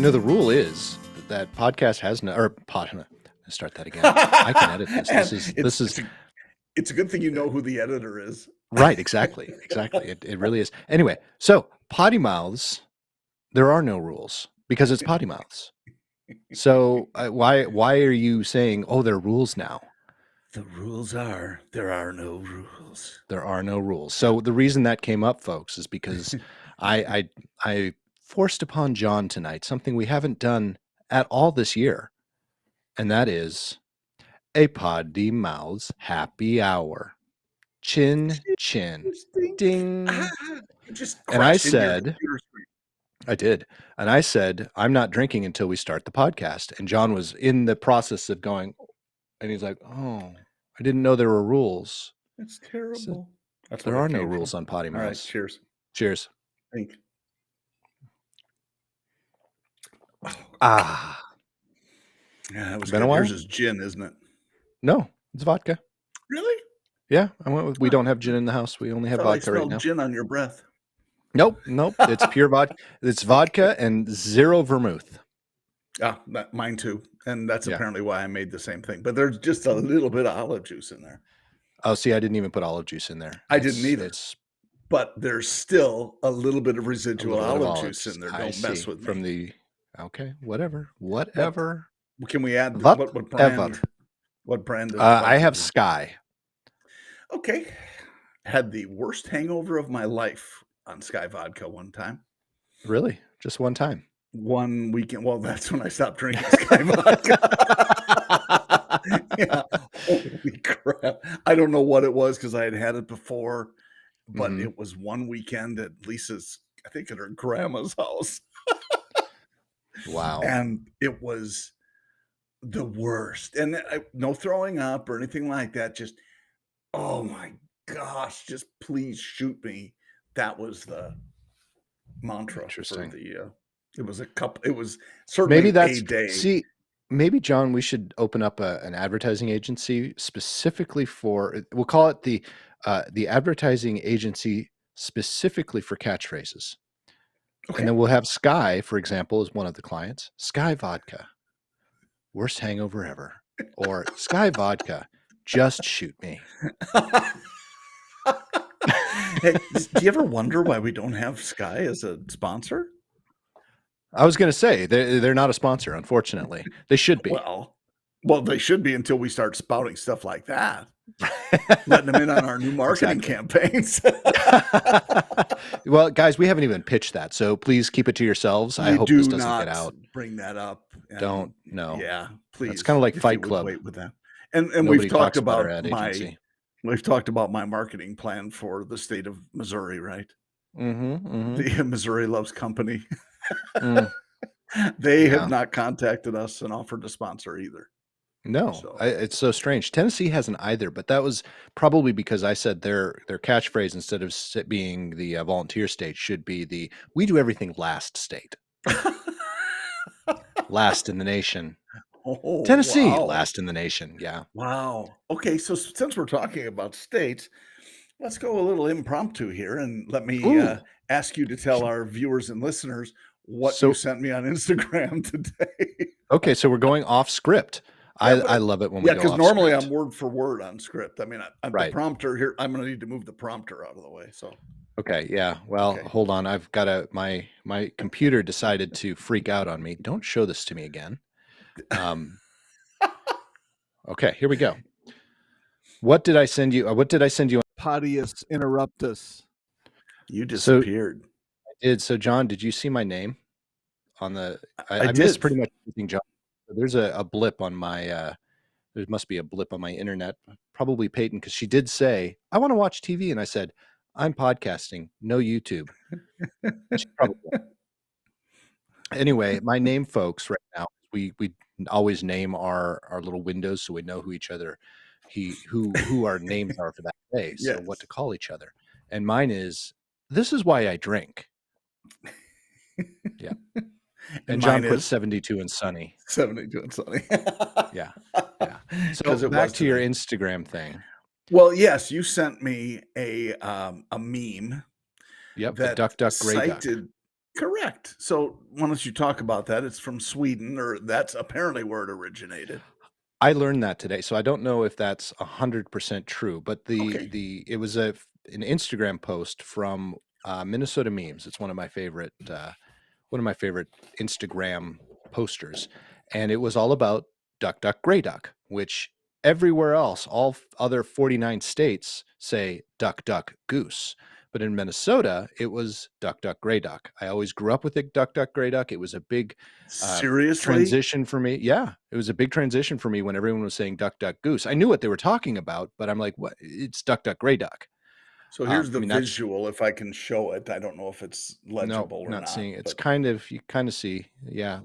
the rule is that podcast has no, or pod. Start that again. I can edit this. It's a good thing you know who the editor is. Right. Exactly. It really is. Anyway, so Potty Mouths, there are no rules because it's Potty Mouths. So why are you saying, oh, there are rules now? The rules are, there are no rules. There are no rules. So the reason that came up, folks, is because I forced upon John tonight something we haven't done at all this year, and that is a Poddy Mouths happy hour. Chin, ding. And I said, I did. And I said, I'm not drinking until we start the podcast. And John was in the process of going, and he's like, oh, I didn't know there were rules. It's terrible. There are no rules on Poddy Mouths. All right, cheers. Cheers. Thank you. Yeah, that was been good. A while. Yours is gin, isn't it? No, it's vodka. Really? Yeah, I went with. We don't have gin in the house. We only have vodka right now. Gin on your breath. Nope. It's pure vodka. It's vodka and zero vermouth. Mine too. And that's apparently why I made the same thing. But there's just a little bit of olive juice in there. Oh, see, I didn't even put olive juice in there. I didn't either. But there's still a little bit of residual olive juice in there. Don't mess with me. From the whatever. Can we add what brand? What brand? I have Sky. Okay. Had the worst hangover of my life on Sky vodka one time. Really? Just one time? One weekend. Well, that's when I stopped drinking Sky vodka. Yeah. Holy crap. I don't know what it was because I had it before, but it was one weekend at Lisa's, I think at her grandma's house. Wow. And it was the worst. And no throwing up or anything like that. Just, oh my gosh, just please shoot me. That was the mantra for the it was a couple, it was certainly maybe that's a day. See, maybe John, we should open up an advertising agency specifically for, we'll call it the advertising agency specifically for catchphrases. Okay. And then we'll have Sky, for example, as one of the clients. Sky Vodka, worst hangover ever. Or Sky Vodka, just shoot me. Hey, do you ever wonder why we don't have Sky as a sponsor? I was going to say, they're not a sponsor, unfortunately. They should be. Well, they should be until we start spouting stuff like that. Letting them in on our new marketing campaigns. Well, guys, we haven't even pitched that, so please keep it to yourselves. I hope this doesn't get out. Bring that up. Don't. No. Yeah, please. It's kind of like Fight Club. Wait with that. And we've talked about we've talked about my marketing plan for the state of Missouri, right? The Missouri Loves Company. They have not contacted us and offered to sponsor either. No, it's so strange. Tennessee hasn't either, but that was probably because I said their catchphrase, instead of being the volunteer state, should be the "we do everything last" state. Last in the nation. Oh, Tennessee, last in the nation. Yeah. Wow. Okay, so since we're talking about states, let's go a little impromptu here, and let me ask you to tell our viewers and listeners what you sent me on Instagram today. Okay, so we're going off script. I love it when we go off because normally I'm word for word on script. I mean, I'm right. The prompter here. I'm going to need to move the prompter out of the way. So. Okay. Yeah. Well, hold on. I've got my computer decided to freak out on me. Don't show this to me again. Okay, here we go. What did I send you? Poddius interruptus. You disappeared. I did. So, John, did you see my name on the? I missed pretty much everything, John. There's a blip on my. There must be a blip on my internet. Probably Peyton, because she did say, "I want to watch TV," and I said, "I'm podcasting, no YouTube." She probably anyway, my name, folks, right now, we always name our little windows so we know who each other, who our names are for that day. So what to call each other. And mine is, "This is why I drink." Yeah. And John put 72 and sunny. 72 and sunny. Yeah. So back to your Instagram thing. Well, yes, you sent me a meme. Yep. The duck, duck, gray duck. Correct. So why don't you talk about that? It's from Sweden, or that's apparently where it originated. I learned that today, so I don't know if that's 100% true, but Okay. it was an Instagram post from Minnesota Memes. It's one of my favorite Instagram posters, and it was all about duck, duck, gray duck, which everywhere else, other 49 states say duck, duck, goose. But in Minnesota, it was duck, duck, gray duck. I always grew up with it, duck, duck, gray duck. It was a big Seriously? transition for me. Yeah, it was a big transition for me when everyone was saying duck, duck, goose. I knew what they were talking about, but I'm like, what? It's duck, duck, gray duck. So here's I the mean, that's visual, if I can show it. I don't know if it's no, legible or not not, seeing it. It's but kind of you kind of see. Yeah,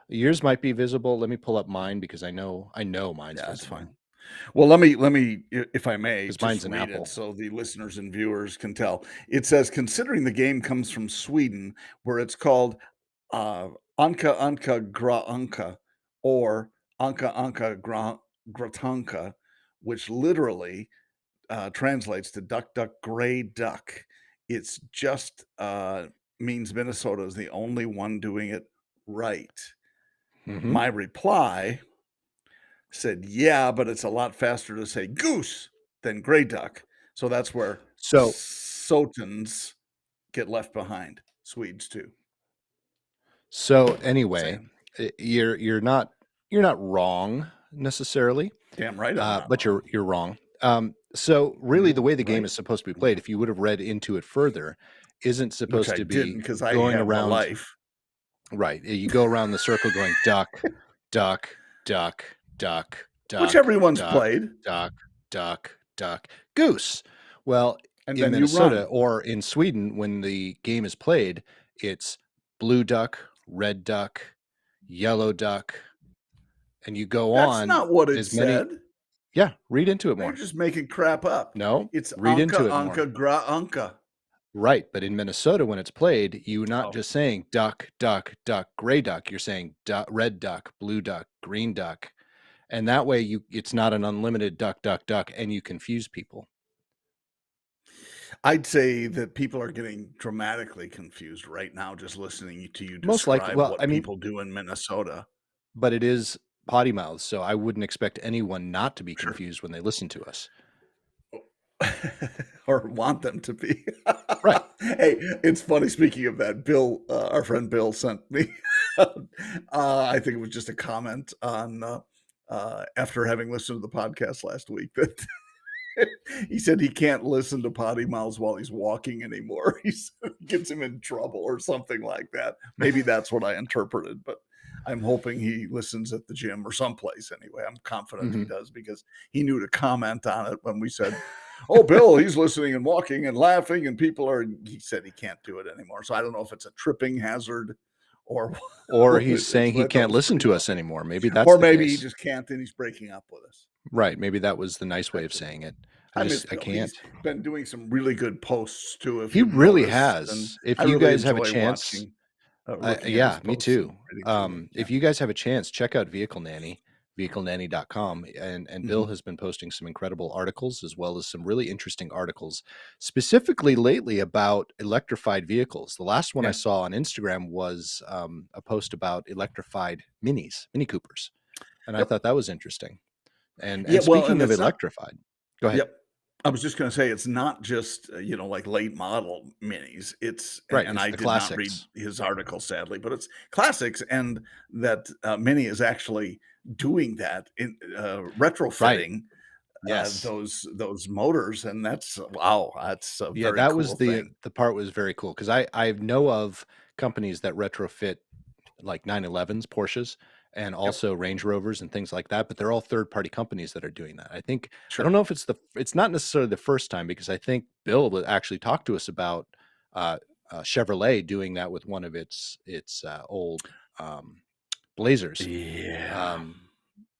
yours might be visible. Let me pull up mine because I know mine's yeah, it's visible fine. Well, let me, if I may, because just mine's an read it apple. so the listeners and viewers can tell. It says, considering the game comes from Sweden, where it's called Anka Anka Gra Anka, or Anka Anka Gratanka, which literally translates to duck, duck, gray duck. It's just means Minnesota is the only one doing it right. Hmm. My reply said, "Yeah, but it's a lot faster to say goose than gray duck." So that's where So Sotans get left behind. Swedes too. anyway, Saying, you're not wrong necessarily, damn right I'm not but wrong. you're wrong. So really, the You're way the game right. is supposed to be played, Yeah. if you would have read into it further, isn't Which supposed I to didn't be because I going have a around. life. Right. You go around the circle going duck, duck, duck, duck, Which duck, everyone's duck, played. duck, duck, duck, goose. Well, And in then you Minnesota run. or in Sweden, when the game is played, it's blue duck, red duck, yellow duck, and you go That's on not what it as many. said. Yeah, read into it Now you're more. just making crap up. No, It's read into Anka it more. Anka Gra Anka. Right. But in Minnesota, when it's played, you're not Oh, just saying duck, duck, duck, gray duck. You're saying red duck, blue duck, green duck. And that way it's not an unlimited duck, duck, duck, and you confuse people. I'd say that people are getting dramatically confused right now just listening to you Most likely, describe well, I what mean, people do in Minnesota. but it is potty mouths, so I wouldn't expect anyone not to be Sure. confused when they listen to us. Or want them to be. Right. Hey, it's funny, speaking of that, Bill, our friend Bill sent me, I think it was just a comment on, after having listened to the podcast last week, that he said he can't listen to Potty Mouths while he's walking anymore. He said it gets him in trouble or something like that. Maybe that's what I interpreted, but I'm hoping he listens at the gym or someplace anyway. I'm confident he Hmm. does because he knew to comment on it when we said, "Oh, Bill, he's listening and walking and laughing, and people are." He said he can't do it anymore. So I don't know if it's a tripping hazard or Or what he's it is, saying but he I thought it can't was listen pretty to us funny. anymore. Maybe that's Or the maybe he case. just can't and he's breaking up with us. Right. Maybe that was the nice way That of could be. saying it. I miss I Bill. can't. He's been doing some really good posts too, if He you've really noticed, and has. If I you really guys have a enjoy chance, watching, looking at his yeah, me posts and too. reading through them. Yeah. If you guys have a chance, check out Vehicle Nanny, vehiclenanny.com. And Bill Mhm. has been posting some incredible articles as well as some really interesting articles, specifically lately about electrified vehicles. The last one I Yeah. saw on Instagram was a post about electrified Mini Coopers. And I Yep. thought that was interesting. Yeah, And well, and speaking of it's not. electrified, go ahead. Yep. I was just gonna say it's not just, like late model minis. It's Right. and It's I the did not read classics. his article sadly, but it's classics, and that, Mini is actually doing that in, Right. retrofitting, Yes. those motors, and that's wow, that's a Yeah, very that was cool thing. the part was very cool because I know of companies that retrofit like 911s, Porsches, and Yep. also Range Rovers and things like that, but they're all third-party companies that are doing that. I don't Sure. know if it's not necessarily the first time because I think Bill would actually talk to us about uh, Chevrolet doing that with one of its old um, Blazers. Yeah. Um,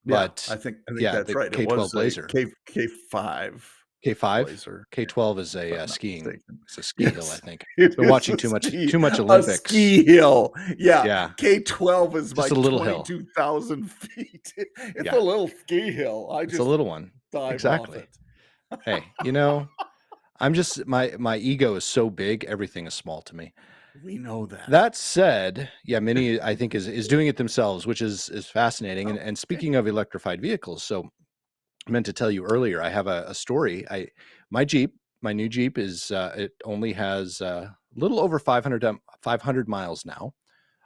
Yeah, but I think yeah, that's the right. It K12 was a Blazer. K5 K5, Blazer, yeah, K12 is if I'm a not skiing. mistaken. It's a ski hill, I Yes, think. it Been is watching too much a Olympics. ski hill. Yeah, Yeah, K12 is just a like little hill. 22,000 feet. It's a Yeah, little ski hill. I it's a just little one. dive off Exactly. it. Hey, I'm just my ego is so big, everything is small to me. We know that. That said, yeah, many I think is doing it themselves, which is fascinating. Oh, And okay. speaking of electrified vehicles, so I meant to tell you earlier, I have a story. My Jeep, my new Jeep is it only has a little over 500 miles now.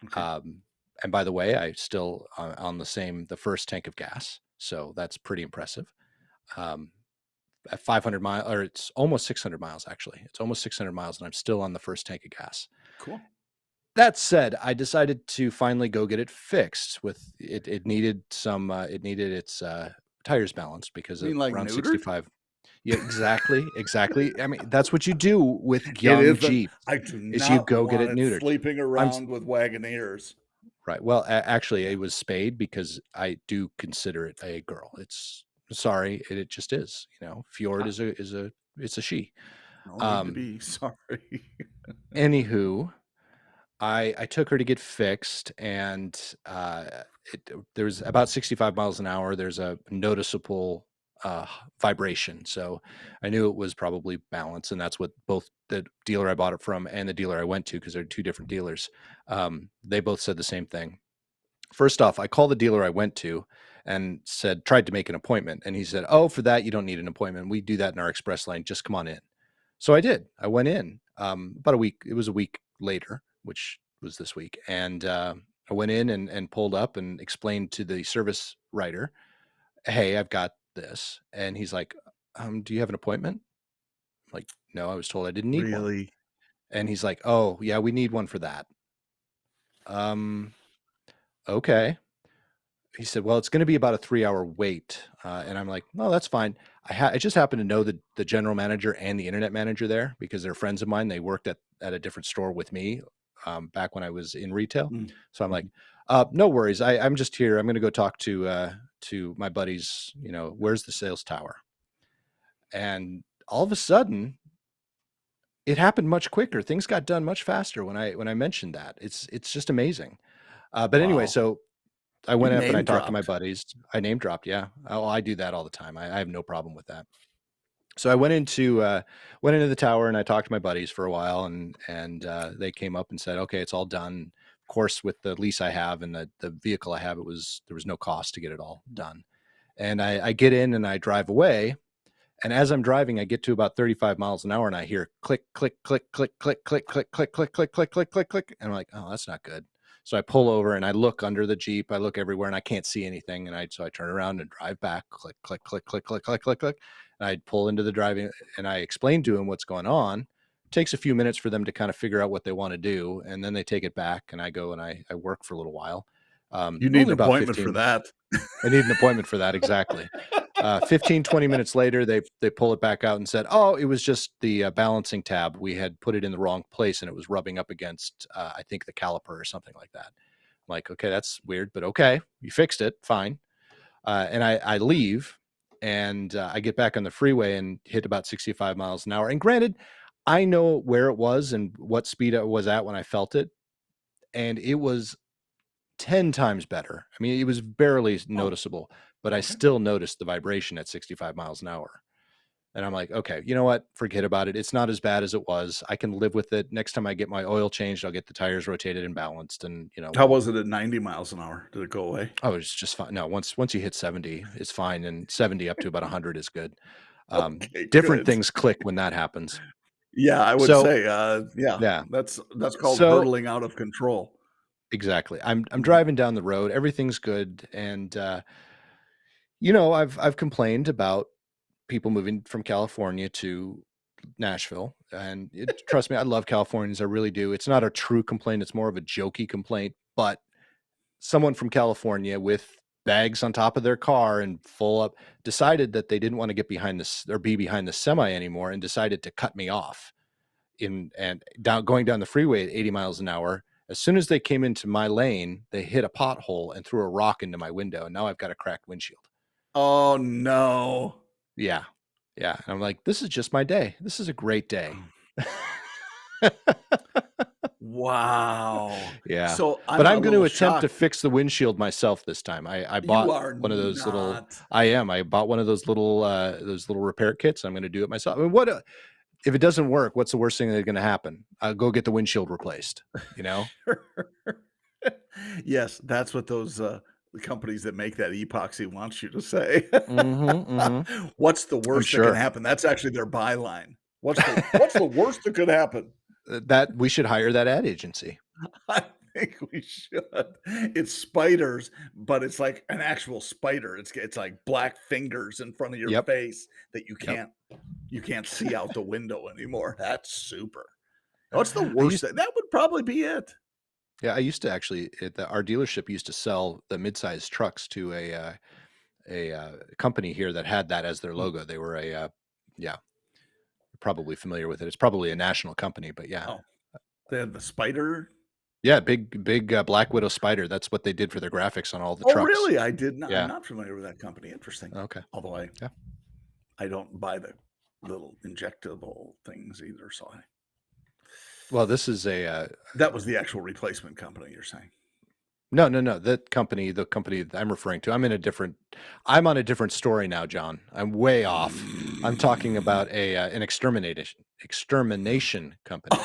Okay. Um, and by the way, I still on the first tank of gas, so that's pretty impressive. Um, at 500 miles, or it's almost 600 miles actually. It's almost 600 miles, and I'm still on the first tank of gas. Cool. That said, I decided to finally go get it fixed. With it, it needed its tires balanced because You of mean like around neutered? 65. Yeah, exactly, exactly. I mean, that's what you do with It young isn't. Jeeps I do is you not go get want it it neutered. sleeping I'm around with Wagoneers. right. Well, actually, it was spayed because I do consider it a girl. It's sorry, it just is. Fjord Ah, is a it's a she. no need to Um, be sorry. Anywho, I took her to get fixed, and there's about 65 miles an hour. There's a noticeable uh, vibration, so I knew it was probably balance, and that's what both the dealer I bought it from and the dealer I went to, because they're two different dealers. They both said the same thing. First off, I called the dealer I went to and tried to make an appointment. And he said, "Oh, for that, you don't need an appointment. We do that in our express lane. Just come on in." So I did. I went in about a week. It was a week later, which was this week. And I went in and pulled up and explained to the service writer, "Hey, I've got this." And he's like, "Do you have an appointment?" I'm like, "No, I was told I didn't need one." Really? And he's like, "Oh, yeah, we need one for that." Um, okay. He said, "Well, it's going to be about a 3-hour wait." And I'm like, "No, that's fine." I just happen to know the general manager and the internet manager there because they're friends of mine. They worked at a different store with me back when I was in retail. Mm, So I'm like, mhm. "No worries. I'm just here. I'm going to go talk to my buddies. Where's the sales tower?" And all of a sudden, it happened much quicker. Things got done much faster when I mentioned that. It's just amazing. But anyway, Wow. so I You went up and I name talked to my dropped. buddies. I name dropped, yeah. Oh, I do that all the time. I have no problem with that. So I went into the tower and I talked to my buddies for a while, and they came up and said, "Okay, it's all done." Of course, with the lease I have and the vehicle I have, there was no cost to get it all done. And I get in and I drive away, and as I'm driving, I get to about 35 miles an hour and I hear click, click, click, click, click, click, click, click, click, click, click, click, click, click. And I'm like, "Oh, that's not good." So I pull over and I look under the Jeep. I look everywhere and I can't see anything. So I turn around and drive back, click, click, click, click, click, click, click, click. And I pull into the driving and I explain to him what's going on. It takes a few minutes for them to kind of figure out what they want to do. And then they take it back and I go and I work for a little while. You need Only an about appointment for 15. that. I need an appointment for that. Exactly. 15, 20 minutes later, they pull it back out and said, "Oh, it was just the balancing tab. We had put it in the wrong place and it was rubbing up against, I think, the caliper or something like that." I'm like, "Okay, that's weird, but okay, you fixed it. Fine." And I leave and I get back on the freeway and hit about 65 miles an hour. And granted, I know where it was and what speed I was at when I felt it. And it was 10 times better. I mean, it was barely Oh, noticeable, but I okay. still noticed the vibration at 65 miles an hour. And I'm like, "Okay, you know what? Forget about it. It's not as bad as it was. I can live with it. Next time I get my oil changed, I'll get the tires rotated and balanced, and How was it at 90 miles an hour? Did it go away? oh, it's just fine." No, once you hit 70, it's fine, and 70 up to about 100 is good. Okay, Different good. things click when that happens. Yeah, I would So say, yeah, yeah, that's called so hurtling out of control. exactly. I'm Mhm. driving down the road. Everything's good, and I've complained about people moving from California to Nashville. And trust me, I love Californians. I really do. It's not a true complaint. It's more of a jokey complaint. But someone from California with bags on top of their car and full up decided that they didn't want to get behind this or be behind the semi anymore and decided to cut me off going down the freeway at 80 miles an hour. As soon as they came into my lane, they hit a pothole and threw a rock into my window. And now I've got a cracked windshield. Oh, no. Yeah. Yeah. And I'm like, "This is just my day. This is a great day." Wow. Yeah. So, I'm But a I'm going to little attempt to shocked. fix the windshield myself this time. I You bought are one of those little not. I bought one of those little repair kits. I'm going to do it myself. I mean, if it doesn't work, what's the worst thing that's going to happen? Go get the windshield replaced, you know? Yes, that's what those, the companies that make that epoxy wants you to say. Mm-hmm. What's the I'm worst that can sure happen? That's actually their byline. What's the worst that could happen? that we should hire that ad agency. I think we should. It's spiders, but it's like an actual spider. It's like black fingers in front of your Yep. face that Yep. you can't see out the window anymore. That's super. What's the I worst used thing? That would probably be it. Yeah, I used to actually our dealership used to sell the mid-sized trucks to a company here that had that as their Mm. logo. They were yeah, you're probably familiar with it. It's probably a national company, but yeah. Oh, they had the spider. Yeah, big Black Widow spider. That's what they did for their graphics on all the Oh, trucks. really? I did not. I'm Yeah. not familiar with that company. Interesting. Okay. Although Yeah. I don't buy the little injectable things either. So Well, this is that was the actual replacement company. You're saying? no. That company, the company that I'm referring to, I'm on a different story now, John. I'm way off. I'm talking about an extermination company.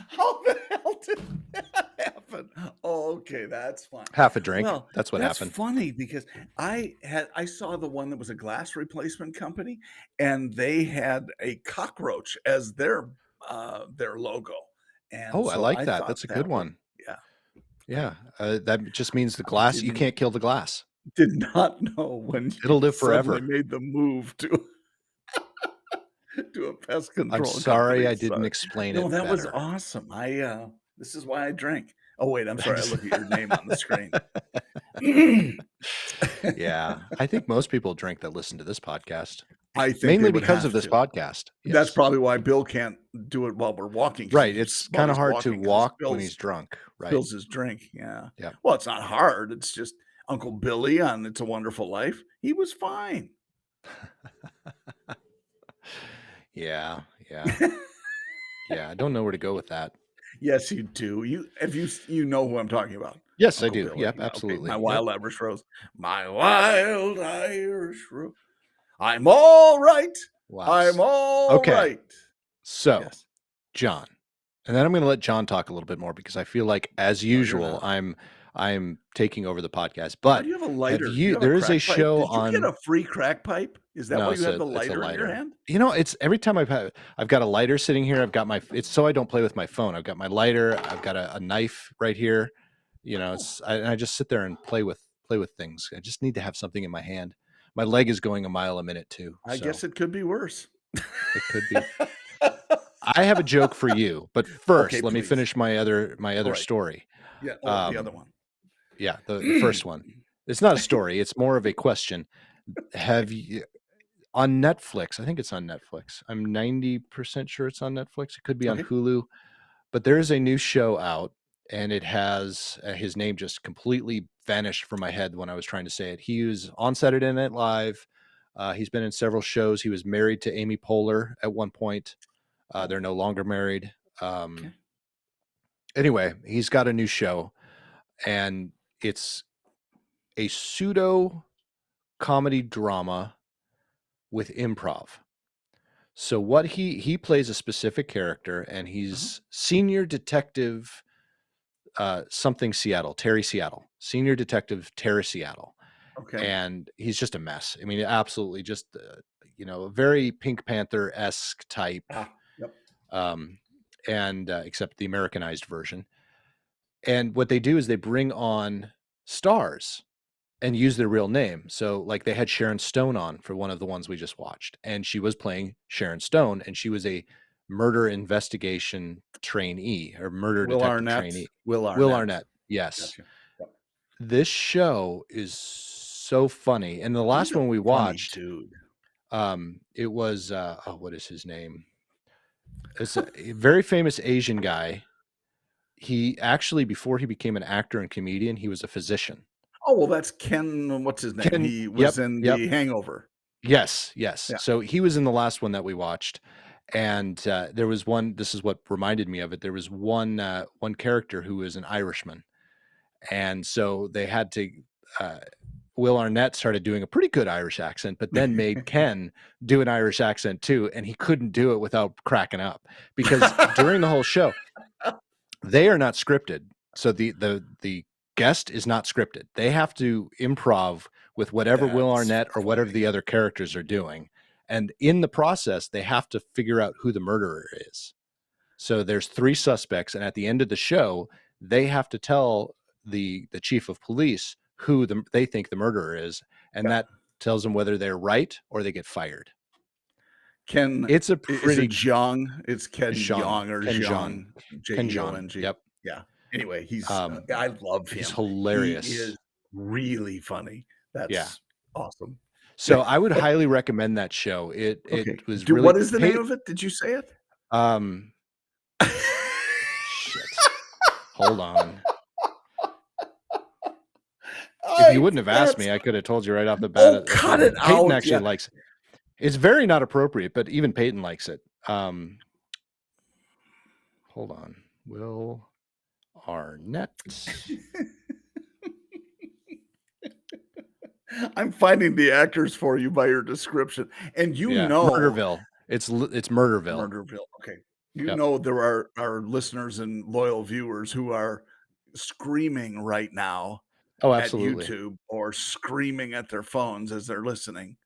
How the hell did that happen? Oh, okay, that's fine. Half a drink. Well, That's what that's happened. funny because I saw the one that was a glass replacement company, and they had a cockroach as their logo, and Oh, I so like I that. thought That's a good that was one. yeah. Yeah, that just means the glass. You Didn't can't kill the glass. did not know when you It'll live suddenly forever. made the move to to a pest I'm control sorry company, I didn't so explain no, it that was better. awesome. This is why I drink. Oh, wait, I'm sorry, I Thanks. look at your name on the screen. Yeah, I think most people drink that listen to this podcast, I think they mainly would because of have this to. podcast. That's Yes. probably why Bill can't do it while we're walking because Right, he it's while kinda he's hard to walking because he walk when he's drunk. Right. spills his drink, yeah. Yeah. Well, it's not hard, it's just Uncle Billy on It's a Wonderful Life, he was fine. Yeah, yeah, yeah, I don't know where to go with that. Yes, you do. You know who I'm talking about. Yes, I Uncle do. Billy. Yep, Yeah, okay. My absolutely. Yep. Wild Irish Rose. My Wild Irish Rose. I'm all right. Wow. I'm all Okay, right. so, Yes. John, and then I'm gonna let John talk a little bit more because I feel like, as No, you're usual, not. I'm taking over the podcast, Why do but you have a have lighter? Do you you have a there is a crack pipe? show Did you get on. a free crack pipe? Is that No, why you have the it's a lighter in your lighter. hand? It's every time I've got a lighter sitting here, I've got it's so I don't play with my phone. I've got my lighter, I've got a knife right here. Oh, I just sit there and play with things. I just need to have something in my hand. My leg is going a mile a minute too, I so guess it could be worse. it could be. I have a joke for you, but Okay, first, let me please. finish my All other right. story. Yeah. Oh, the other Um, one. yeah, the first one. It's not a story, it's more of a question. Have you on Netflix, I think it's on Netflix. I'm 90% sure it's on Netflix. It could be on Okay. Hulu, but there is a new show out, and it has his name just completely vanished from my head when I was trying to say it. He was on Saturday Night Live. He's been in several shows. He was married to Amy Poehler at one point. Oh, They're no longer married. okay. Anyway, he's got a new show, and it's a pseudo comedy drama with improv. So what he plays a specific character, and Uh-huh. he's senior detective something Seattle, Terry Seattle, senior detective Terry Seattle, Okay. and he's just a mess. I mean, absolutely just a very Pink Panther esque type, Ah, yep. um, and except the Americanized version. And what they do is they bring on stars and use their real name. So, like, they had Sharon Stone on for one of the ones we just watched, and she was playing Sharon Stone, and she was a murder investigation trainee or murder Will detective Arnett. trainee. Will Will Arnett. Arnett, yes. Gotcha. Yep. This show is so funny, and the He's last a one we funny watched, dude. it was oh, what is his name? It's a very famous Asian guy. He actually, before he became an actor and comedian, he was a physician. Oh, well, that's Ken what's his name? Ken, He yep, was in yep. The Hangover. Yes, yes. Yeah. So he was in the last one that we watched, and there was one. This is what reminded me of it. There was one character who was an Irishman, and so they had to. Uh, Will Arnett started doing a pretty good Irish accent, but then made Ken do an Irish accent too, and he couldn't do it without cracking up because during the whole show, they are not scripted. So the guest is not scripted. They have to improv with whatever Will That's Arnett or whatever funny. the other characters are doing. And in the process, they have to figure out who the murderer is. So there's 3 suspects, and at the end of the show, they have to tell the chief of police who they think the murderer is, and Yeah. that tells them whether they're right or they get fired. Ken, It's a is it pretty Jeong? It's Ken Jean, Jeong or Ken Jeong, Jean, Ken Jean. Jeong. Yep. Yeah. Anyway, I love He's him. He hilarious. is really funny. Yeah. That's awesome. So I would highly recommend that show. It Okay. was really What is the name of it? Did you say it? Shit. Hold on. If you wouldn't have asked me, I could have told you right off the bat. Oh, cut it Peyton out. actually likes it. It's very not appropriate, but even Peyton likes it. Hold on. Will Arnett. I'm finding the actors for you by your description, and Yeah, know Murderville. It's Murderville. Murderville. Okay, know there are listeners and loyal viewers who are screaming right now at absolutely. YouTube or screaming at their phones as they're listening.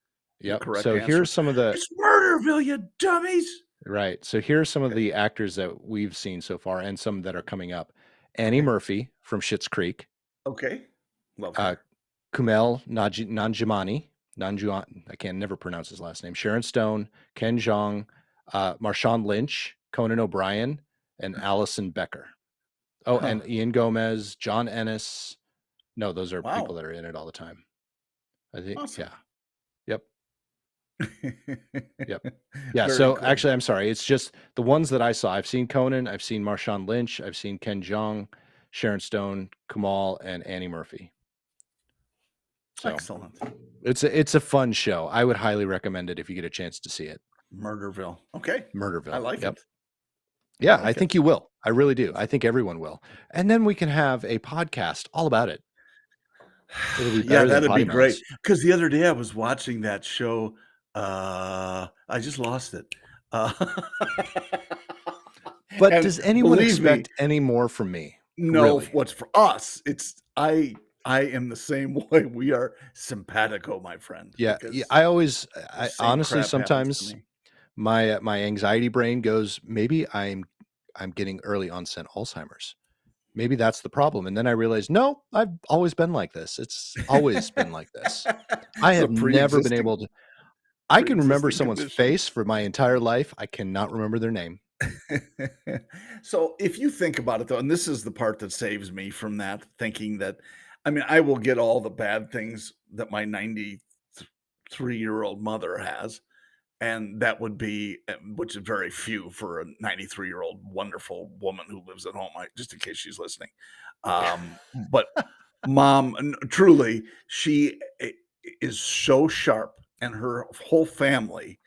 The Yep. correct So answer. here's some of the It's Murderville, you dummies. right. So here's some of the actors that we've seen so far, and some that are coming up. Annie Murphy from Schitt's Creek. Okay, love her. Kumail Nanjiani. I can never pronounce his last name. Sharon Stone, Ken Jeong, Marshawn Lynch, Conan O'Brien, and Allison Becker. Oh, and Ian Gomez, John Ennis. No, those are people that are in it all the time. I think. Awesome. Yeah. Yep. Yep. Yeah. Very so cool. Actually, I'm sorry. It's just the ones that I saw. I've seen Conan. I've seen Marshawn Lynch. I've seen Ken Jeong, Sharon Stone, Kumail, and Annie Murphy. So, excellent. It's a fun show. I would highly recommend it if you get a chance to see it. Murderville. Okay. Murderville. I like it. Yeah, I think you will. I really do. I think everyone will. And then we can have a podcast all about it. It'll be better that'd be great. Because the other day I was watching that show. I just lost it. But does anyone expect any more from me? No, really? What's for us? It's I am the same way. We are simpatico, my friend. Yeah, I honestly sometimes my anxiety brain goes, maybe I'm getting early onset Alzheimer's. Maybe that's the problem. And then I realized, no, I've always been like this. It's always been like this. I have never been able to. I can remember someone's face for my entire life. I cannot remember their name. So if you think about it, though, and this is the part that saves me from that, thinking that, I mean, I will get all the bad things that my 93-year-old mother has. And that would be, which is very few for a 93-year-old wonderful woman who lives at home, just in case she's listening. But mom, truly, she is so sharp, and her whole family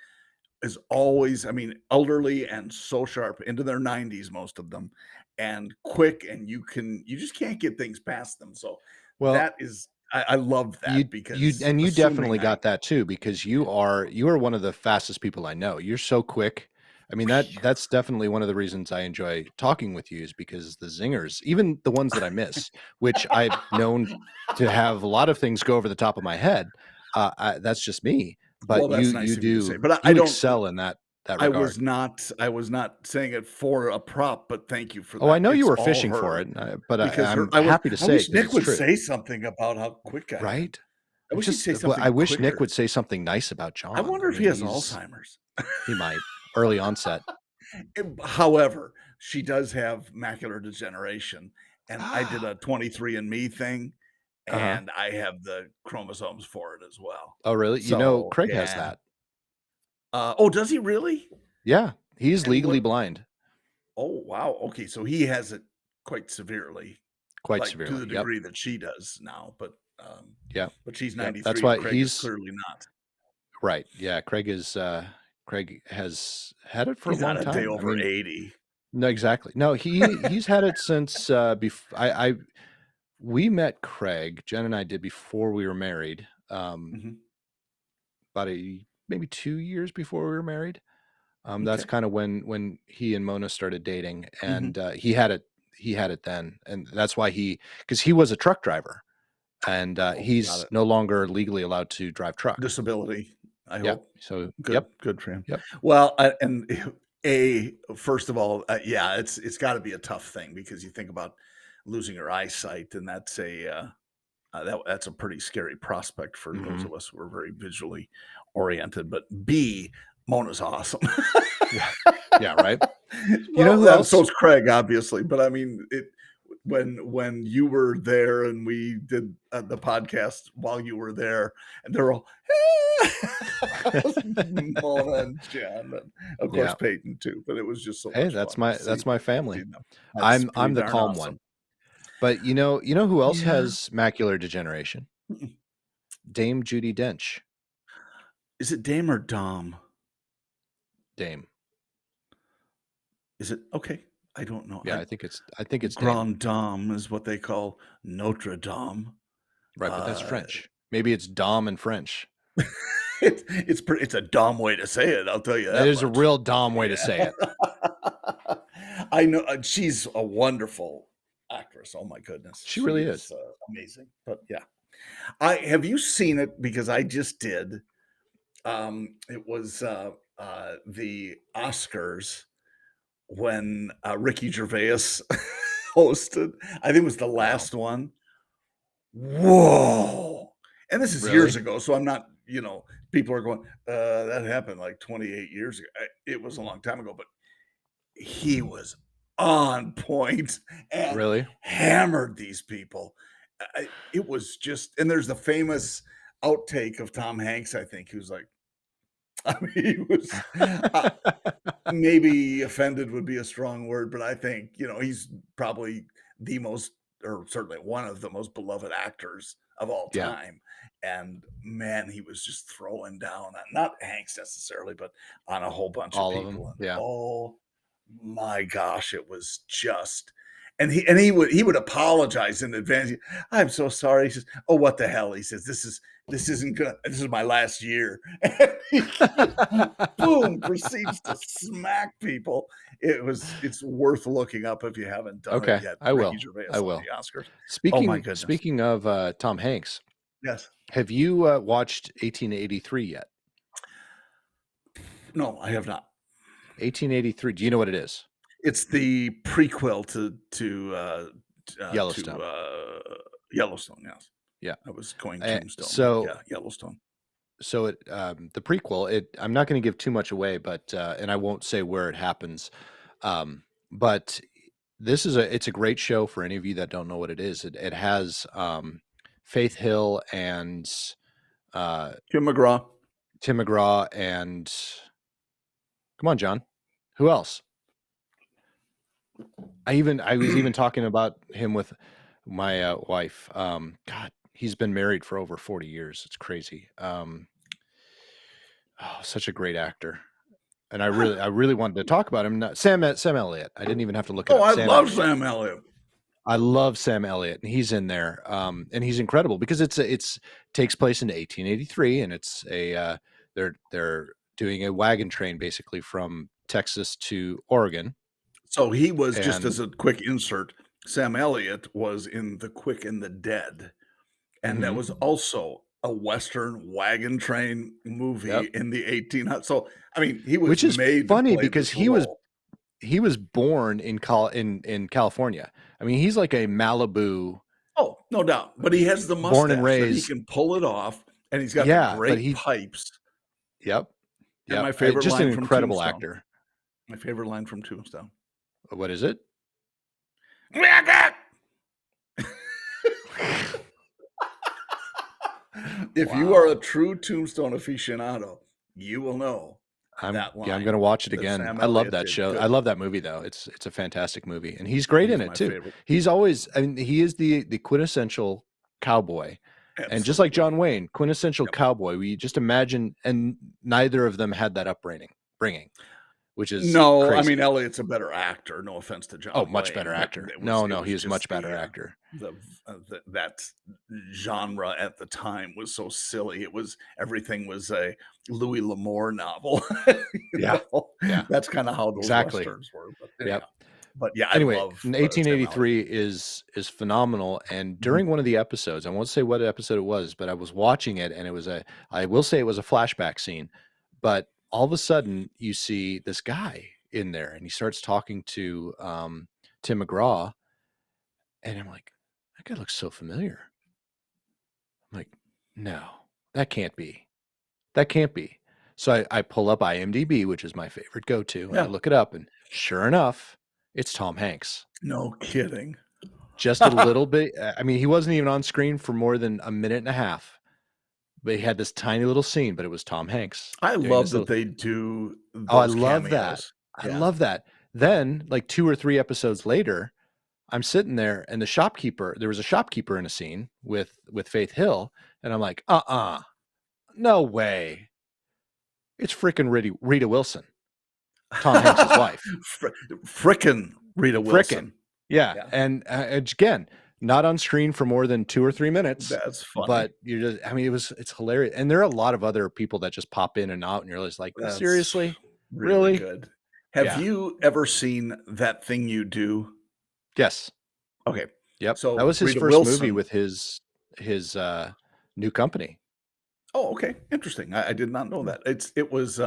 is always, I mean, elderly and so sharp, into their 90s, most of them, and quick, and you just can't get things past them. So that is, I love that because you definitely got that too, because you are one of the fastest people I know. You're so quick. I mean, that's definitely one of the reasons I enjoy talking with you, is because the zingers, even the ones that I miss, which I've known to have a lot of things go over the top of my head. That's just me. But that's nice of you to say. But I don't excel in that regard. I was not saying it for a prop, but thank you for that. Oh, I know you were fishing for it, but I'm happy to say I wish Nick would say something about how quick I am. Right? I wish he'd say something. I wish Nick would say something nice about John. I wonder if he has Alzheimer's. He might. Early onset. However, she does have macular degeneration, and I did a 23andMe thing, and I have the chromosomes for it as well. Oh, really? So, Craig has that. Oh, does he really? Yeah, he's legally blind. Oh, wow. Okay, so he has it quite severely. Quite severely. To the degree that she does now, but yeah. But she's 93. That's why Craig he's clearly not. Right. Yeah, Craig has had it for a long time. He's not a day over 80. No, exactly. No, he's had it since before we met Craig, Jen and I did, before we were married. Mhm. About maybe 2 years before we were married. That's Okay. kind of when he and Mona started dating, Mhm. and he had it then, and that's why because he was a truck driver, and Oh, got he's it. no longer legally allowed to drive truck. Disability, I Yeah. hope. So Good, yep, good for him. yep. Well, and first of all, yeah, it's got to be a tough thing because you think about losing your eyesight, and that's a pretty scary prospect for those Hmm. of us who are very visually oriented. But B, Mona's awesome. Yeah, yeah. Right. You know Well, who else? so's Craig, obviously, but I mean, when you were there and we did the podcast while you were there, and they're all Mona and Jen, and of course Yeah. Peyton too. But it was just so Hey, much that's fun to my family. see them. That's I'm pretty the darn calm awesome. one. But you know who else Yeah. has macular degeneration? Dame Judi Dench. Is it Dame or Dom? Dame. Is it okay? I don't know. Yeah, I think it's Dame. Grand Dame is what they call Notre Dame. Right, but that's Uh, French. Maybe it's Dom in French. it's a dumb way to say it. I'll tell you That that is a much. real Dom way to say it. I know she's a wonderful actress. Oh my goodness, She she really is is. amazing. But yeah, I have you seen it because I just did. It was the Oscars when Ricky Gervais hosted. I think it was the Wow. last one. Whoa! And this is years Really? ago, so I'm not, people are going, that happened like 28 years ago. It was a long time ago, but he was on point and Really? hammered these people. It was just, and there's the famous outtake of Tom Hanks, I think, who's like, I mean, he was maybe offended would be a strong word, but I think, he's probably the most, or certainly one of the most beloved actors of all Yeah, time. And man, he was just throwing down on not Hanks necessarily, but on a whole bunch of all of them. people. And Yeah. oh my gosh, it was just, and he would apologize in advance. I'm so sorry. He says, "Oh, what the hell?" He says, this isn't good. This is my last year." And he just, boom, proceeds to smack people. It's worth looking up if you haven't done it Okay, yet. I Ricky will. Gervais I on will. the Oscars. Oh my Speaking goodness. speaking of Tom Hanks, Yes. have you watched 1883 yet? No, I have not. 1883. Do you know what it is? It's the prequel to Yellowstone. Yellowstone. Yes, Yeah. I was going Tombstone, but So yeah, Yellowstone. the prequel. I'm not going to give too much away, but and I won't say where it happens. But it's a great show for any of you that don't know what it is. It has Faith Hill and Kim McGraw. Tim McGraw and come on, John. Who else? I was even talking about him with my wife. God, he's been married for over 40 years. It's crazy. Such a great actor. And I really wanted to talk about him. Sam Elliott. I didn't even have to look it Oh, up. I Sam love Elliott. Sam Elliott. I love Sam Elliott, and he's in there, and he's incredible because it's takes place in 1883, and it's they're doing a wagon train basically from Texas to Oregon, So he was, just and as a quick insert, Sam Elliott was in The Quick and the Dead, and that mhm, was also a Western wagon train movie yep, in the 1800s. So, I mean, he was which is made to funny play because this role. he was born in California. I mean, he's like a Malibu Oh, no doubt. But he has the born and mustache that he raised. can pull it off, and he's got the Yeah, but great pipes. yep, And my yep, favorite just an line from incredible Tombstone. actor. My favorite line from Tombstone. What is it? If you are a Wow. true Tombstone aficionado, you will know that I'm line gonna watch it that again. Sam I love Elliott that did. show. I Good. love that movie though. It's a fantastic movie, and he's great in He's it my too. favorite. He's always, I mean, he is the quintessential cowboy, and just like Absolutely. John Wayne, quintessential Yep. cowboy. We just imagine, and neither of them had that upbringing, which is No, I mean, crazy. Elliot's a better actor, no offense to Oh, John much better Wayne, but actor. it was No, it no, was he was just much better actor. that genre at the time was so silly. It was everything was a Louis L'Amour novel, you Yeah, know? yeah, That's kinda how those exactly. westerns were, but Yep. anyhow. But yeah, I Anyway, love, in Tim Elliott. 1883 is phenomenal, and Mhm. during one of the episodes, I won't say what episode it was, but I was watching it, and it was a I will say it was a flashback scene, but all of a sudden, you see this guy in there, and he starts talking to, Tim McGraw, and I'm like, "That guy looks so familiar." I'm like, "No, that can't be. That can't be." So I pull up IMDb, which is my favorite go-to, and I Yeah. look it up, and sure enough, it's Tom Hanks. No kidding. Just a little bit. I mean, he wasn't even on screen for more than a minute and a half, but he had this tiny little scene, but it was Tom Hanks I doing love this that little. they do Oh, I those love that. cameos. I Yeah. love that. Then, like 2 or 3 episodes later, I'm sitting there and there was a shopkeeper in a scene with Faith Hill, and I'm like, no way. It's freaking Rita Wilson, Tom Hanks's wife. Fr Frickin' Rita Frickin'. Wilson. Yeah, Yeah, and, again, not on screen for more than 2 or 3 minutes, that's funny. but you're just I mean, it's hilarious, and there are a lot of other people that just pop in and out, and you're just like, That's "Seriously? really Really?" good. Have Yeah. you ever seen That Thing You Do? Yes. Okay, Yep. That so was his Rita first movie Wilson. with his new company. Oh, okay, interesting. I did not know that. It was,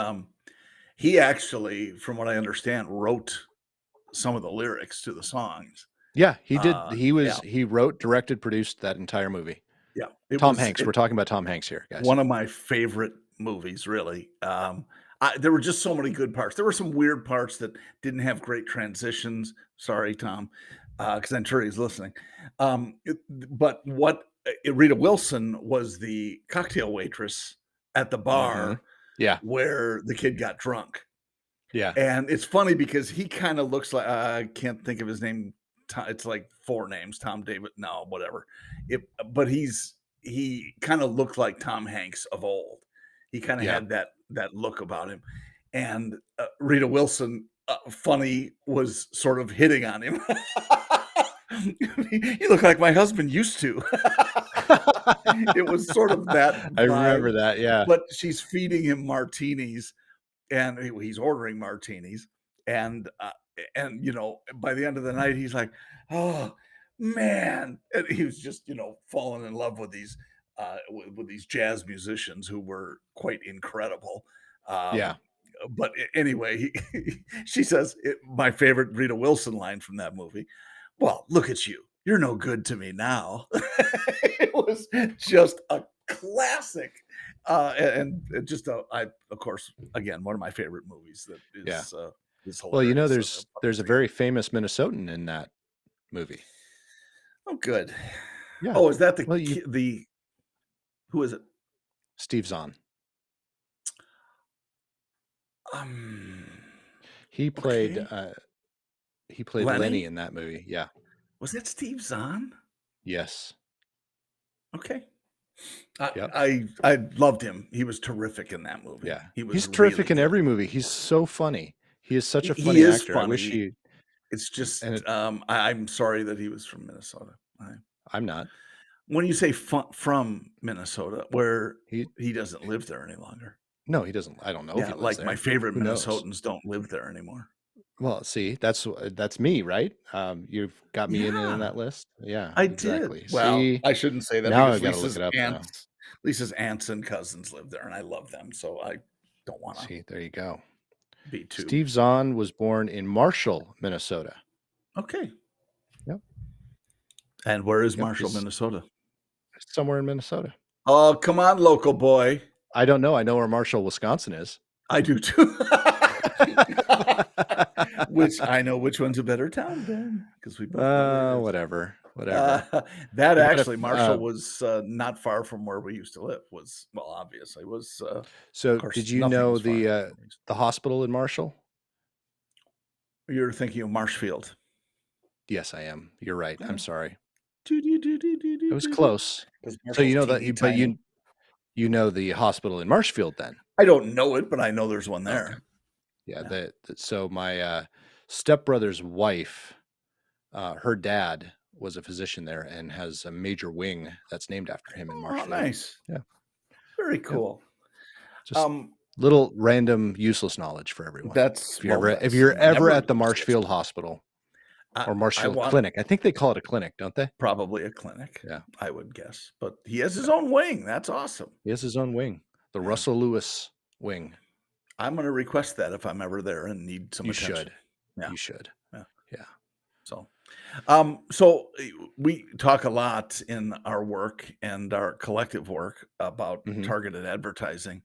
he actually, from what I understand, wrote some of the lyrics to the songs. Yeah, he did Yeah, he wrote, directed, produced that entire movie. yeah. Tom Hanks, we're talking about Tom Hanks here, guys. One of my favorite movies, really. There were just so many good parts. There were some weird parts that didn't have great transitions. Sorry, Tom, because I'm sure he's listening. But Rita Wilson was the cocktail waitress at the Mhm. bar Yeah, where the kid got drunk. yeah, And it's funny because he kind of looks like I can't think of his name. It's like four names: Tom David. No, whatever. But he kind of looked like Tom Hanks of old. He kind of yeah. had that look about him. And Rita Wilson, funny, was sort of hitting on him. You look like my husband used to. It was sort of that I remember vibe, that, yeah. but she's feeding him martinis and he's ordering martinis and by the end of the night he's like, oh man, and he was just falling in love with these with these jazz musicians who were quite incredible. Yeah. But anyway, she says my favorite Rita Wilson line from that movie, well, look at you, you're no good to me now. It was just a classic. And just I of course, again, one of my favorite movies that Yeah. is Well, hilarious. there's a very famous Minnesotan in that movie. Oh, good. Yeah. Oh, is that Well, you the who is it? Steve Zahn. Um, He played, okay. he played Lenny Lenny? in that movie. Yeah. Was that Steve Zahn? Yes. Okay. I Yep. I loved him. He was terrific in that movie. Yeah. He was He's terrific really in good. every movie. He's so funny. He is such a He funny is actor. I wish funny. he It's just, and it I'm sorry that he was from Minnesota. I'm not. When you say from Minnesota, where He he doesn't live there any longer. No, he doesn't. I don't know if he Yeah, lives like my there. favorite Who knows? Minnesotans don't live there anymore. Well, see, that's me, right? You've got me in Yeah, that list. Yeah, I did. exactly. Well, See, I shouldn't say that now because I gotta look it up now. Lisa's aunts and cousins live there, and I love them, so I don't wanna See, there you go. be too. Steve Zahn was born in Marshall, Minnesota. Okay. Yep. And where is Yep. Marshall, He's Minnesota? somewhere in Minnesota. Oh, come on, local boy. I don't know. I know where Marshall, Wisconsin is. I do too. Which I know which one's a better town then, because we both know where it is. Whatever, whatever. That I got actually, a Marshall was, not far from where we used to live, well, obviously, of so course, did you nothing know is far from where we used the hospital in Marshall? You're thinking of Marshfield. Yes, I am. You're right. I'm Yeah. sorry. Do, do, do, do, It was do, do. close. 'Cause So you Marshall's know that teeny but tiny. you know the hospital in Marshfield then? I don't know it, but I know there's one Okay. there. Yeah, Yeah. so my stepbrother's wife, her dad was a physician there and has a major wing that's named after him in Oh, Marshfield. nice. Yeah, Very yeah. cool. Just Um, little random useless knowledge for everyone. that's If that's you're ever never at the useless. Marshfield Hospital or I Marshfield want Clinic, I think they call it a clinic, don't they? probably a clinic, Yeah, I would guess, but he has his yeah. own wing. That's awesome. He has his own wing, the Yeah. Russell Lewis wing. I'm gonna request that if I'm ever there and need some You attention. should. Yeah, You should. yeah. Yeah. So, we talk a lot in our work and our collective work about Mhm. targeted advertising.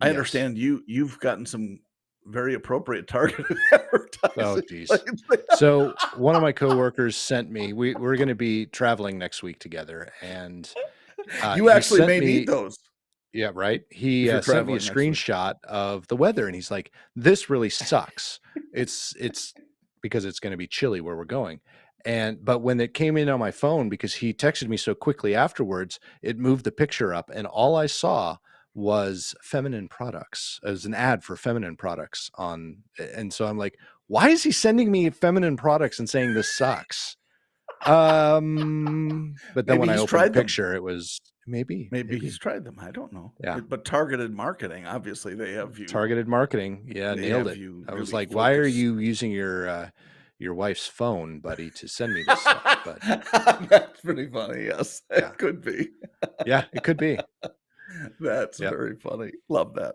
I Yes. understand you've gotten some very appropriate targeted Oh, advertising geez. lately. So one of my coworkers sent me. We're going to be traveling next week together, and You he actually sent may need me. those Yeah, right. He if you're sent me a traveling next week. screenshot of the weather, and he's like, "This really sucks." It's because it's going to be chilly where we're going. But when it came in on my phone, because he texted me so quickly afterwards, it moved the picture up, and all I saw was feminine products. It was an ad for feminine products on, and so I'm like, "Why is he sending me feminine products and saying this sucks?" But then Maybe when I he's opened the tried them. picture, it was Maybe he's maybe. tried them. I don't know. Yeah. But targeted marketing, obviously, Targeted marketing. Yeah, they nailed have it. you I was really like, "Why are focused. you using your wife's phone, buddy, to send me this stuff?" But That's pretty funny. Yes, yeah. it could be. Yeah, it could be. That's Yep. very funny. Love that.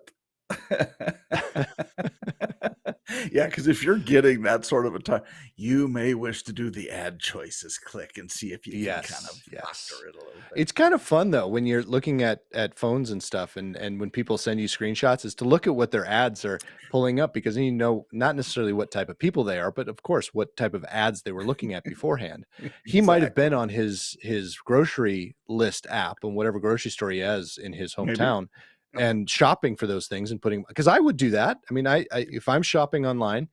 Yeah, because if you're getting that sort of a time, you may wish to do the ad choices click and see if you can kind of Yes, yes. doctor it a little bit. It's kind of fun though when you're looking at phones and stuff, and when people send you screenshots, is to look at what their ads are pulling up, because then you know not necessarily what type of people they are, but of course what type of ads they were looking at beforehand. He might have been Exactly. on his grocery list app and whatever grocery store he has in his Maybe. hometown and shopping for those things and putting, because I would do that. I mean, I if I'm shopping online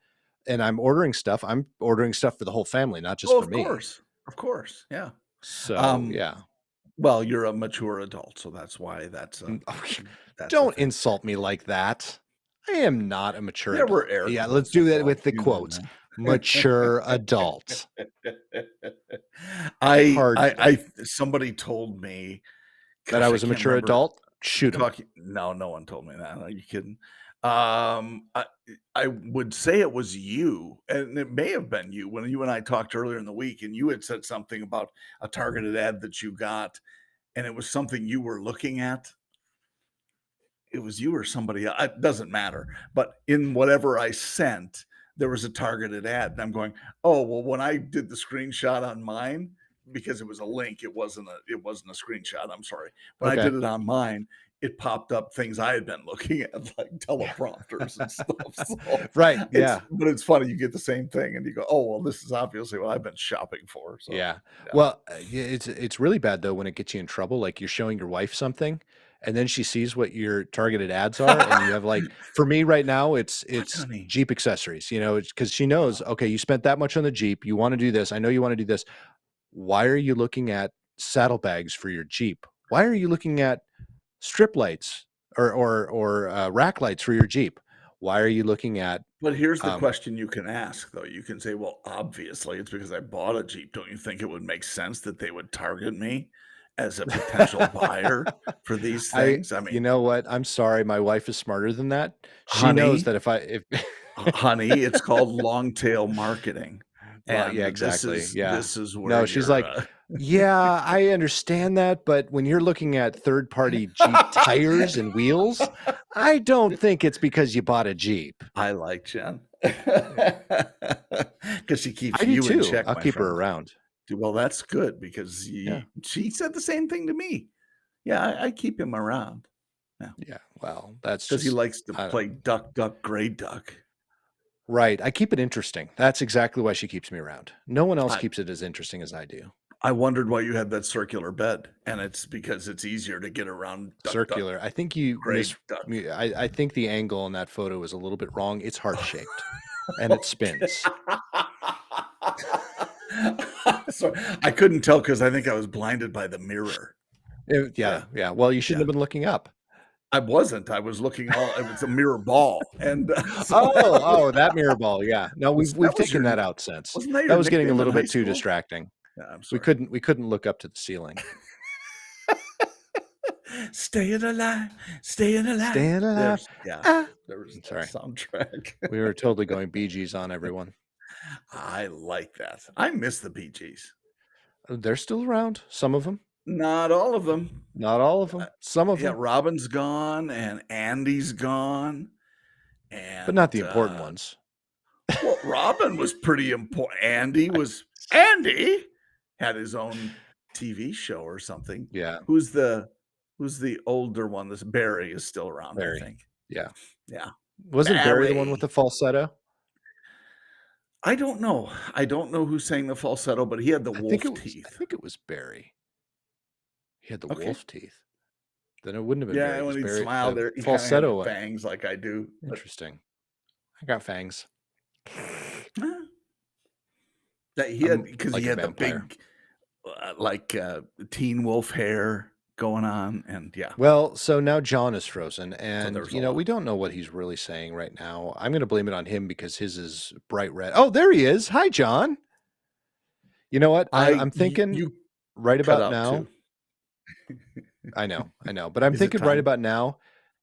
and I'm ordering stuff, I'm ordering stuff for the whole family, not just Oh, for of me. course. Of course. Yeah. So Um, yeah. well, you're a mature adult, so that's why that's a Don't thing. insult me like that. I am not a mature There were adult. air Yeah, let's quotes, do that's that all. with the You know quotes. that. Mature adult. I Hard I to I somebody told me, that I gosh, I was a can't mature remember adult. Shoot 'em. talking no, no one told me that. Are you kidding? Um, I I would say it was you, and it may have been you when you and I talked earlier in the week, and you had said something about a targeted ad that you got, and it was something you were looking at. It was you or somebody it doesn't matter, but in whatever I sent, there was a targeted ad, and I'm going, "Oh, well, when I did the screenshot on mine," because it was a link, it wasn't a screenshot, I'm sorry. When I Okay. did it on mine, it popped up things I had been looking at, like Yeah. teleprompters and stuff, so Right. Yeah. it's funny, you get the same thing, and you go, "Oh, well, this is obviously what I've been shopping for," so, Yeah. yeah. Well, yeah, it's really bad though when it gets you in trouble. Like you're showing your wife something, and then she sees what your targeted ads are, and you have like, for me right now, "What, it's honey?" Jeep accessories. You know, it's because she knows. Uh, Okay, you spent that much on the Jeep. You want to do this. I know you want to do this. Why are you looking at saddlebags for your Jeep? Why are you looking at strip lights or rack lights for your Jeep? Why are you looking at But here's the um question you can ask, though. You can say, "Well, obviously, it's because I bought a Jeep. Don't you think it would make sense that they would target me as a potential buyer for these I things?" I you mean, know what? I'm sorry, my wife is smarter than that. She knows honey, that if honey, it's called long tail marketing, well, yeah, and this exactly. is Yeah. this is where No, she's you're, like, "Yeah, I understand that, but when you're looking at third-party Jeep tires and wheels, I don't think it's because you bought a Jeep." I like Jen Yeah. because she keeps I do you in too. check, I'll my keep her friend. around. Well, that's good because Yeah. she said the same thing to me. Yeah, I keep him around. Yeah, Yeah. Well, that's because he just likes to I don't play duck, duck, gray duck. right. I keep it interesting. That's exactly why she keeps me around. No one else I keeps it as interesting as I do. I wondered why you had that circular bed, and it's because it's easier to get around duck, duck, Circular. I think you gray duck. I think the angle on that photo is a little bit wrong. It's heart shaped and it Okay. spins. So, I couldn't tell because I think I was blinded by the mirror. Yeah, Yeah, yeah. Well, you shouldn't yeah. have been looking up. I wasn't. I was looking all it was a mirror ball, and, so That mirror ball, yeah. No, we've that was taken your that out since. wasn't that That your was getting a nickname in little high bit too school? distracting. Yeah, I'm We sorry. couldn't look up to the ceiling. Staying alive, staying alive. Staying alive. Yeah, Ah. there was I'm that sorry. soundtrack. We were totally going Bee Gees on everyone. I like that. I miss the Bee Gees. They're still around, some of them, Not all of them. not all of them, some of Yeah, them, Robin's gone and Andy's gone, but not and, the important ones. well, Robin was pretty important. Andy had his own TV show or something. Yeah, Who's the who's the older one? This Barry is still around, I Barry. think. Yeah. Yeah. Wasn't Barry the one with Barry. the falsetto? I don't know. I don't know who sang the falsetto, but he had the wolf I teeth. think it was Barry. He had the Okay. wolf teeth. Then it wouldn't have been Yeah, Barry when because he'd Barry smile the there, he kinda had falsetto one. fangs like I do, but Interesting. I got fangs. eh, that he had I'm because he like a had the vampire. big, teen wolf hair going on, and yeah, Well, so now John is frozen, so and there's a we lot. don't know what he's really saying right now. I'm going to blame it on him because his is bright red. Oh, there he is. Hi, John. You know what? I'm thinking You right cut about out now. too. I know, but I'm Is it thinking right time? about now.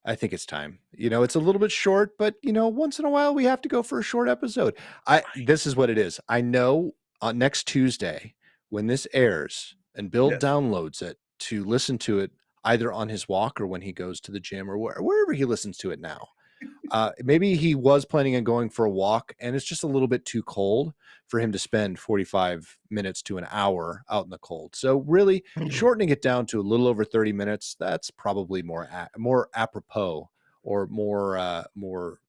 I think it's time. It's a little bit short, but once in a while we have to go for a short episode. This is what it is. I know on next Tuesday when this airs and Bill Yes. downloads it to listen to it either on his walk or when he goes to the gym or wherever he listens to it now. Maybe he was planning on going for a walk and it's just a little bit too cold for him to spend 45 minutes to an hour out in the cold. So really shortening it down to a little over 30 minutes, that's probably more apropos or more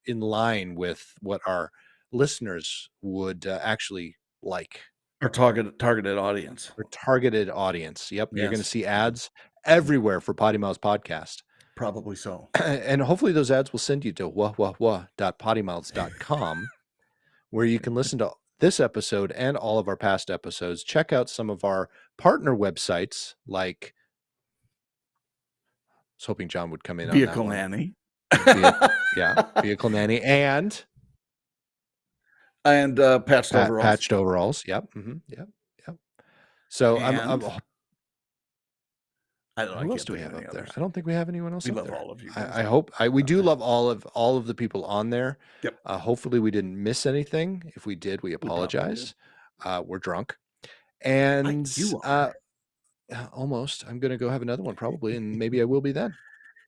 in line with what our listeners would actually like. Our targeted audience. Our targeted audience. Yep, you're going to Yes, see ads everywhere for PoddiMouths Podcast. probably so. And hopefully those ads will send you to wah.poddymouths.com where you can listen to this episode and all of our past episodes. Check out some of our partner websites like I was hoping John would come in Vehicle on that Nanny. Vehicle Nanny and Patched Overalls. Patched Overalls. Yep. Yep. So I'm And I don't know, I who can't else do we think of have any up there? others. I don't think we have anyone else We up love there. all of you guys I hope we do there. love all of the people on there. Yep. Hopefully we didn't miss anything. If we did, we apologize. We're drunk. And You are. almost. I'm going to go have another one probably, and maybe I will be then.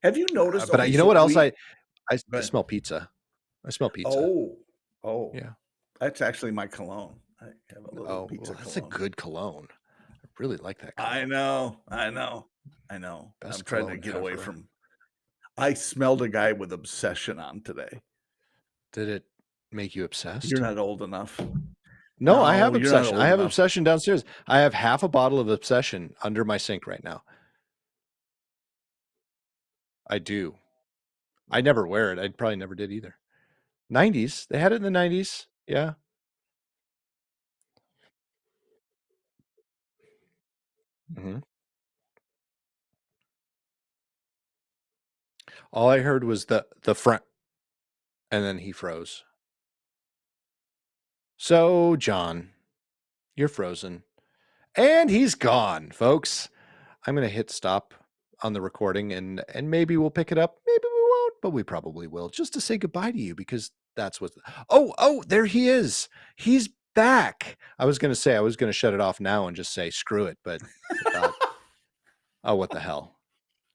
Have you noticed? But Okay, you know so what else? Go I ahead. smell pizza. I smell pizza. Oh, Yeah. that's actually my cologne. I have a little pizza Well, that's cologne. a good cologne. I really like that cologne. I know. Best I'm trying to cologne get away ever. from. I smelled a guy with obsession on today. Did it make you obsessed? You're not old enough. No, I have you're not obsession. old I have enough. obsession downstairs. I have half a bottle of obsession under my sink right now. I do. I never wear it. I probably never did either. 90s. They had it in the 90s. Yeah. Mhm. All I heard was the front, and then he froze. So, John, you're frozen. And he's gone, folks. I'm going to hit stop on the recording and maybe we'll pick it up. Maybe we won't, but we probably will just to say goodbye to you because that's what. Oh, there he is. He's back. I was going to shut it off now and just say screw it, but I thought, oh, what the hell.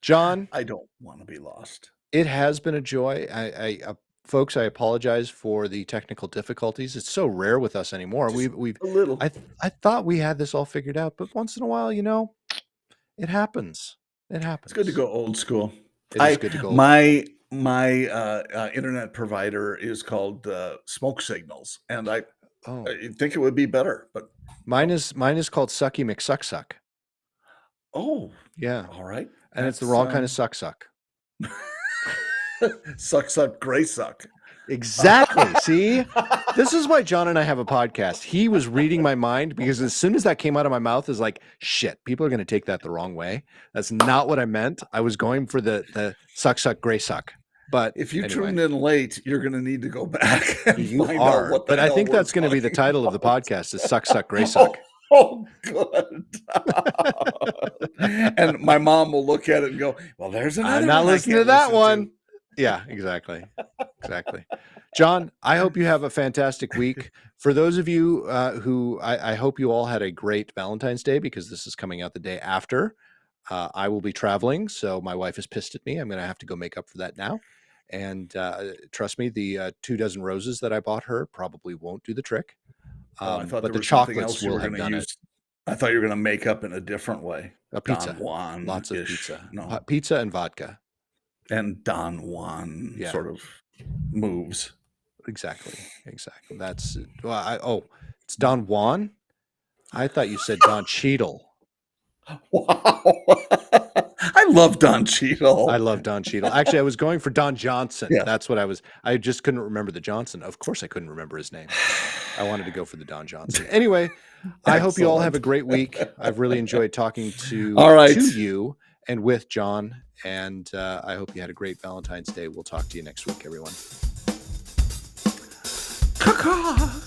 John, I don't want to be lost. it has been a joy. Folks, I apologize for the technical difficulties. It's so rare with us anymore. Just We've a little. I thought we had this all figured out, but once in a while, it happens. It happens. It's good to go old school. It is good to go. My internet provider is called Smoke Signals, and I think it would be better, but mine is called Sucky McSuck. Oh, yeah, all right, and it's the wrong kind of suck. Suck, gray suck. Exactly. See, This is why John and I have a podcast. He was reading my mind because as soon as that came out of my mouth, is like, shit, people are going to take that the wrong way. That's not what I meant. I was going for the suck, gray suck. But if you anyway, tuned in late, you're going to need to go back and you find are. out what the But I hell think we're that's going to be the talking title of the about. podcast is suck, gray suck. Oh, good. And my mom will look at it and go, well, there's another I'm not one I listening to can't that listen one. to. Yeah, exactly. Exactly. John, I hope you have a fantastic week. For those of you who I hope you all had a great Valentine's Day, because this is coming out the day after. I will be traveling, so my wife is pissed at me. I'm going to have to go make up for that now. And trust me, the 2 dozen roses that I bought her probably won't do the trick. I thought but there the was something chocolates else you will were have going to done use. it. I thought you were going to make up in a different way. A pizza. Don Juan. Lots of pizza. No. Pizza and vodka. And Don Juan sort of moves. Exactly. That's it's Don Juan. I thought you said Don Cheadle. Wow. I love Don Cheadle. I love Don Cheadle. Actually, I was going for Don Johnson. Yeah. That's what I just couldn't remember the Johnson. Of course I couldn't remember his name. I wanted to go for the Don Johnson. Anyway, I hope you all have a great week. I've really enjoyed talking to you and with John, and I hope you had a great Valentine's Day. We'll talk to you next week, everyone. Caw-caw.